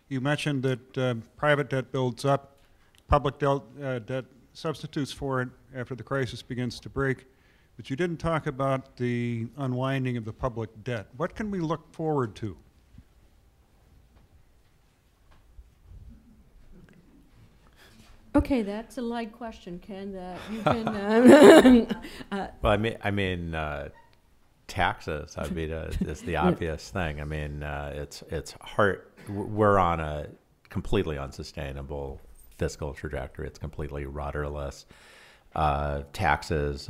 You mentioned that private debt builds up, public debt substitutes for it after the crisis begins to break, but you didn't talk about the unwinding of the public debt. What can we look forward to? Okay, that's a light question, Ken. You can. Well, I mean, taxes. I mean, is the obvious thing. I mean, it's hard. We're on a completely unsustainable fiscal trajectory. It's completely rudderless. Taxes,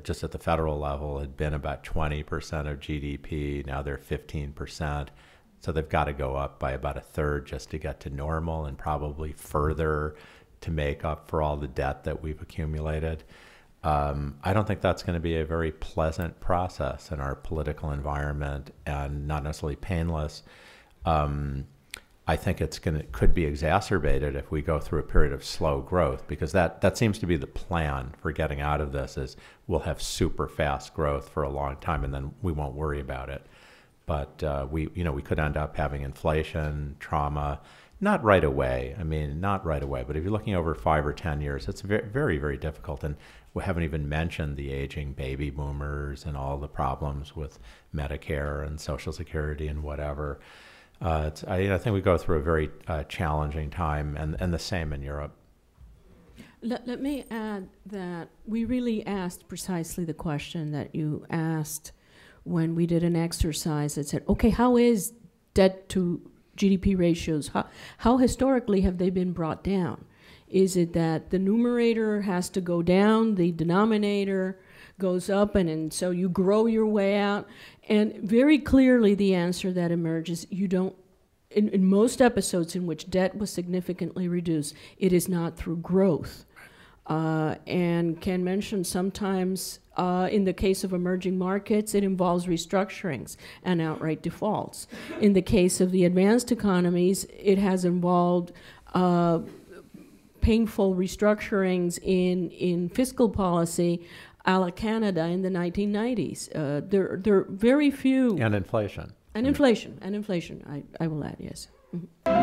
just at the federal level, had been about 20% of GDP. Now they're 15%. So they've got to go up by about a third just to get to normal, and probably further to make up for all the debt that we've accumulated. I don't think that's going to be a very pleasant process in our political environment, and not necessarily painless. I think could be exacerbated if we go through a period of slow growth, because that seems to be the plan for getting out of this. Is we'll have super fast growth for a long time, and then we won't worry about it. But we could end up having inflation, trauma. Not right away. I mean, not right away. But if you're looking over 5 or 10 years, it's very, very, very difficult. And we haven't even mentioned the aging baby boomers and all the problems with Medicare and Social Security and whatever. I think we go through a very challenging time, and the same in Europe. Let me add that we really asked precisely the question that you asked when we did an exercise that said, okay, how is debt to GDP ratios, how historically have they been brought down? Is it that the numerator has to go down, the denominator goes up, and so you grow your way out? And very clearly the answer that emerges, you don't, in most episodes in which debt was significantly reduced, it is not through growth. And Ken mentioned sometimes in the case of emerging markets, it involves restructurings and outright defaults. In the case of the advanced economies, it has involved painful restructurings in fiscal policy a la Canada in the 1990s. There are very few. And inflation. And inflation, I will add, yes. Mm-hmm.